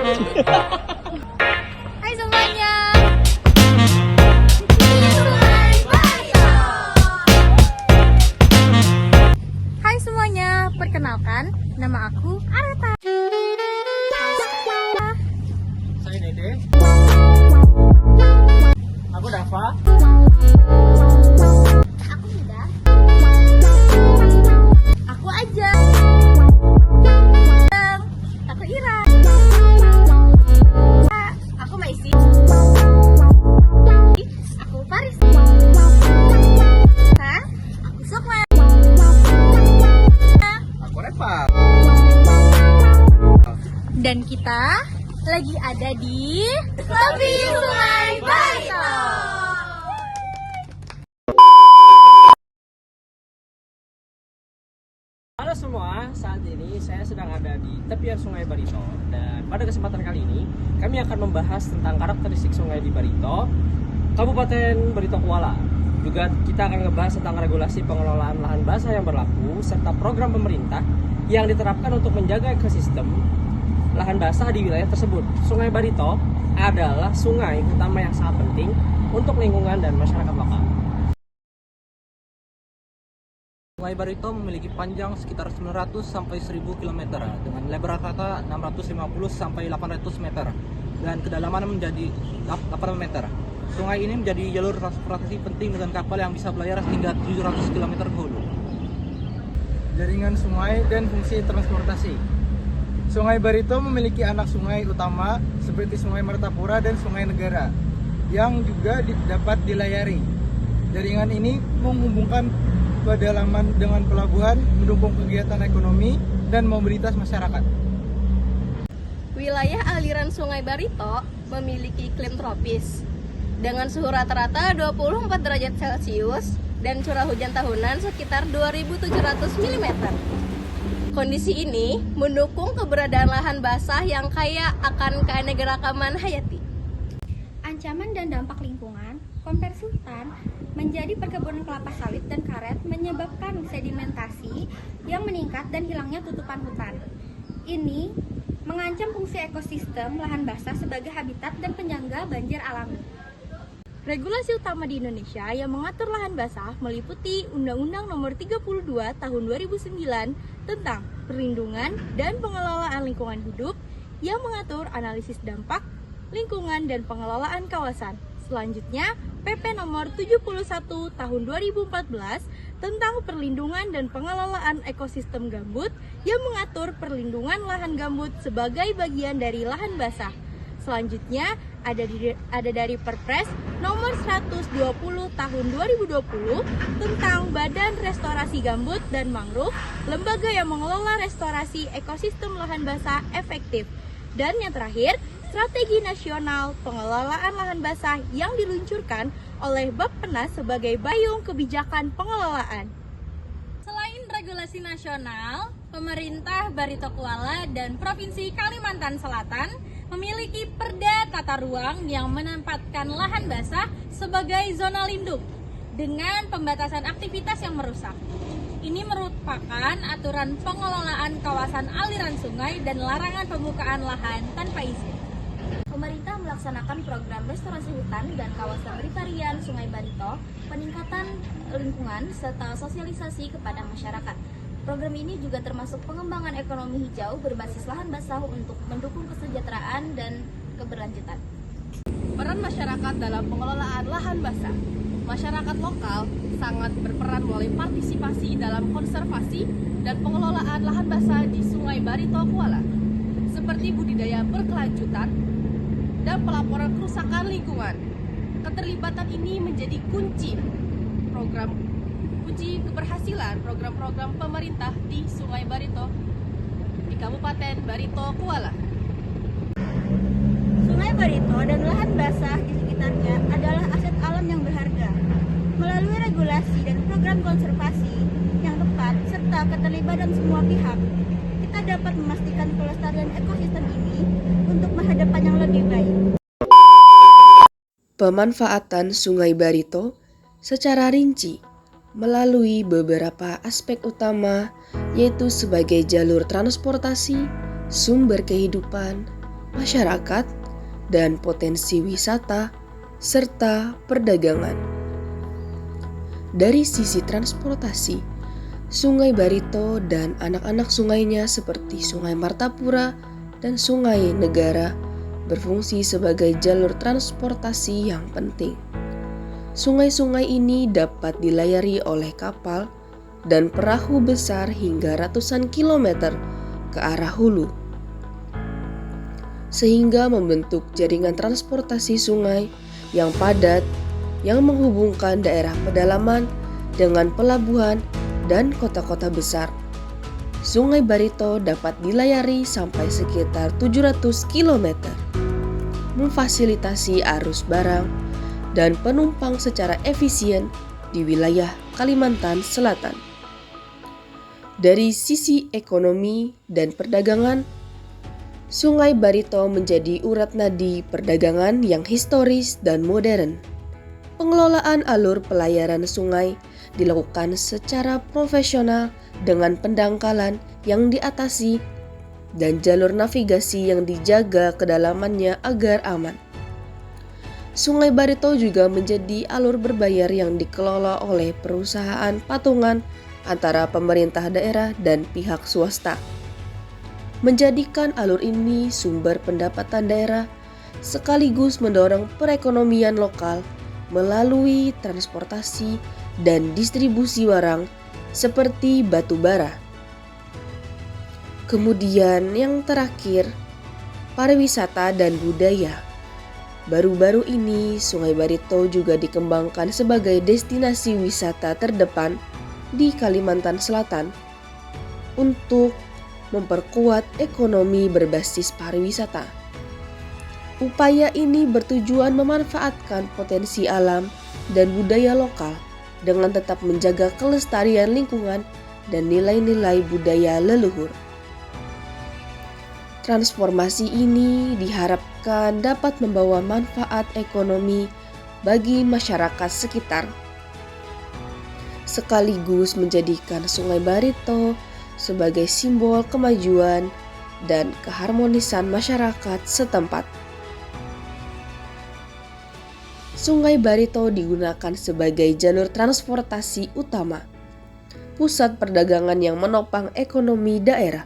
Hai semuanya. Hai semuanya, perkenalkan, nama aku Areta. Saya Dede. Aku Dava. Aku Huda. Aku Aja. Aku Ira. Aku Maisi. Aku Faris. Aku Sukma. Aku Reva. Dan kita lagi ada di tepi Sungai Barito. Halo semua, saat ini saya sedang ada di tepian Sungai Barito. Dan pada kesempatan kali ini, kami akan membahas tentang karakteristik sungai di Barito, Kabupaten Barito Kuala. Juga kita akan ngebahas tentang regulasi pengelolaan lahan basah yang berlaku, serta program pemerintah yang diterapkan untuk menjaga ekosistem lahan basah di wilayah tersebut. Sungai Barito adalah sungai utama yang sangat penting untuk lingkungan dan masyarakat lokal. Sungai Barito memiliki panjang sekitar 900 sampai 1000 km dengan lebar rata 650 sampai 800 meter dan kedalaman menjadi 8 meter. Sungai ini menjadi jalur transportasi penting dengan kapal yang bisa berlayar hingga 700 km ke hulu. Jaringan sungai dan fungsi transportasi. Sungai Barito memiliki anak sungai utama seperti Sungai Martapura dan Sungai Negara yang juga dapat dilayari. Jaringan ini menghubungkan pedalaman dengan pelabuhan, mendukung kegiatan ekonomi dan mobilitas masyarakat. Wilayah aliran Sungai Barito memiliki iklim tropis dengan suhu rata-rata 24 derajat Celcius dan curah hujan tahunan sekitar 2.700 mm. Kondisi ini mendukung keberadaan lahan basah yang kaya akan keanekaragaman hayati. Ancaman dan dampak lingkungan, konversi hutan menjadi perkebunan kelapa sawit dan karet menyebabkan sedimentasi yang meningkat dan hilangnya tutupan hutan. Ini mengancam fungsi ekosistem lahan basah sebagai habitat dan penyangga banjir alami. Regulasi utama di Indonesia yang mengatur lahan basah meliputi Undang-Undang Nomor 32 Tahun 2009 tentang Perlindungan dan Pengelolaan Lingkungan Hidup yang mengatur analisis dampak lingkungan dan pengelolaan kawasan. Selanjutnya, PP Nomor 71 Tahun 2014 tentang Perlindungan dan Pengelolaan Ekosistem Gambut yang mengatur perlindungan lahan gambut sebagai bagian dari lahan basah. Selanjutnya, ada dari Perpres Nomor 120 Tahun 2020 tentang Badan Restorasi Gambut dan Mangrove, lembaga yang mengelola restorasi ekosistem lahan basah efektif. Dan yang terakhir, Strategi Nasional Pengelolaan Lahan Basah yang diluncurkan oleh Bappenas sebagai payung kebijakan pengelolaan. Selain regulasi nasional, pemerintah Barito Kuala dan Provinsi Kalimantan Selatan memiliki perda tata ruang yang menempatkan lahan basah sebagai zona lindung dengan pembatasan aktivitas yang merusak. Ini merupakan aturan pengelolaan kawasan aliran sungai dan larangan pembukaan lahan tanpa izin. Pemerintah melaksanakan program restorasi hutan dan kawasan riparian Sungai Barito, peningkatan lingkungan, serta sosialisasi kepada masyarakat. Program ini juga termasuk pengembangan ekonomi hijau berbasis lahan basah untuk mendukung kesejahteraan dan keberlanjutan. Peran masyarakat dalam pengelolaan lahan basah. Masyarakat lokal sangat berperan melalui partisipasi dalam konservasi dan pengelolaan lahan basah di Sungai Barito Kuala, seperti budidaya berkelanjutan dan pelaporan kerusakan lingkungan. Keterlibatan ini menjadi kunci keberhasilan program-program pemerintah di Sungai Barito di Kabupaten Barito Kuala. Sungai Barito dan lahan basah di sekitarnya adalah aset alam yang berharga. Melalui regulasi dan program konservasi yang tepat serta keterlibatan semua pihak, kita dapat memastikan pelestarian ekosistem ini untuk masa depan yang lebih baik. Pemanfaatan Sungai Barito secara rinci melalui beberapa aspek utama, yaitu sebagai jalur transportasi, sumber kehidupan, masyarakat, dan potensi wisata serta perdagangan. Dari sisi transportasi, Sungai Barito dan anak-anak sungainya seperti Sungai Martapura dan Sungai Negara berfungsi sebagai jalur transportasi yang penting. Sungai-sungai ini dapat dilayari oleh kapal dan perahu besar hingga ratusan kilometer ke arah hulu, sehingga membentuk jaringan transportasi sungai yang padat yang menghubungkan daerah pedalaman dengan pelabuhan dan kota-kota besar. Sungai Barito dapat dilayari sampai sekitar 700 km, memfasilitasi arus barang dan penumpang secara efisien di wilayah Kalimantan Selatan. Dari sisi ekonomi dan perdagangan, Sungai Barito menjadi urat nadi perdagangan yang historis dan modern. Pengelolaan alur pelayaran sungai dilakukan secara profesional dengan pendangkalan yang diatasi dan jalur navigasi yang dijaga kedalamannya agar aman. Sungai Barito juga menjadi alur berbayar yang dikelola oleh perusahaan patungan antara pemerintah daerah dan pihak swasta, menjadikan alur ini sumber pendapatan daerah sekaligus mendorong perekonomian lokal melalui transportasi dan distribusi barang seperti batu bara. Kemudian yang terakhir, pariwisata dan budaya. Baru-baru ini Sungai Barito juga dikembangkan sebagai destinasi wisata terdepan di Kalimantan Selatan untuk memperkuat ekonomi berbasis pariwisata. Upaya ini bertujuan memanfaatkan potensi alam dan budaya lokal dengan tetap menjaga kelestarian lingkungan dan nilai-nilai budaya leluhur. Transformasi ini diharapkan dapat membawa manfaat ekonomi bagi masyarakat sekitar, sekaligus menjadikan Sungai Barito sebagai simbol kemajuan dan keharmonisan masyarakat setempat. Sungai Barito digunakan sebagai jalur transportasi utama, pusat perdagangan yang menopang ekonomi daerah,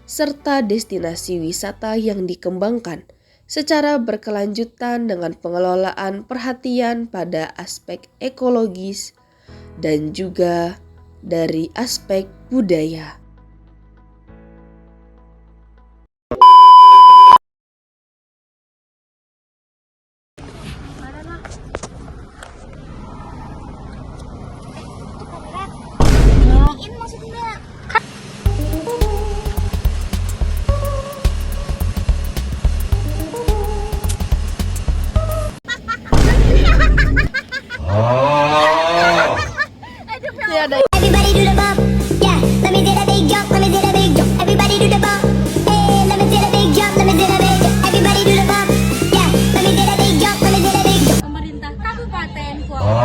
serta destinasi wisata yang dikembangkan secara berkelanjutan dengan pengelolaan perhatian pada aspek ekologis dan juga dari aspek budaya. Everybody do the bump, yeah. Let me do the big jump, let me do the big jump. Everybody do the bump, hey. Let me do the big jump, let me do the big jump. Everybody do the bump, yeah. Let me do the big jump, let me do the big jump. Pemerintah Kabupaten Kuala.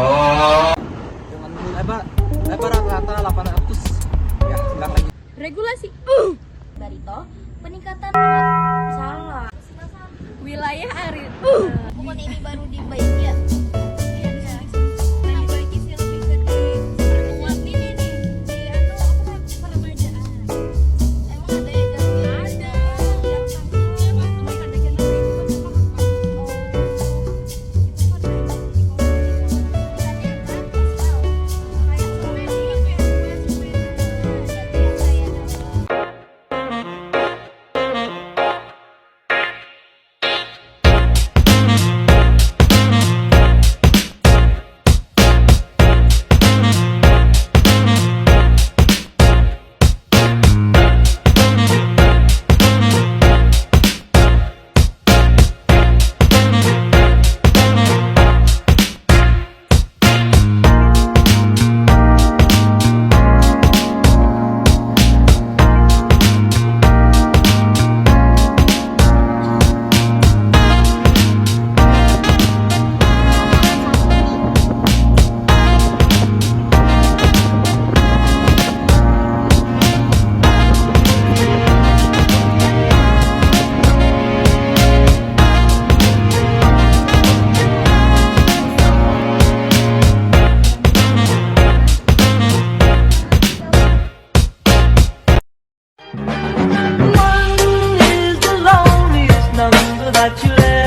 Dengan lebar rata-rata 800 ya, bilang lagi. Regulasi Barito, peningkatan salah Wilayah arid. bukan ini baru dibaik ya.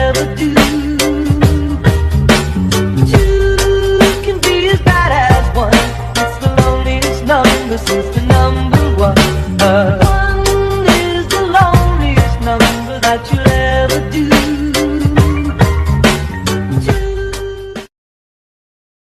ever do.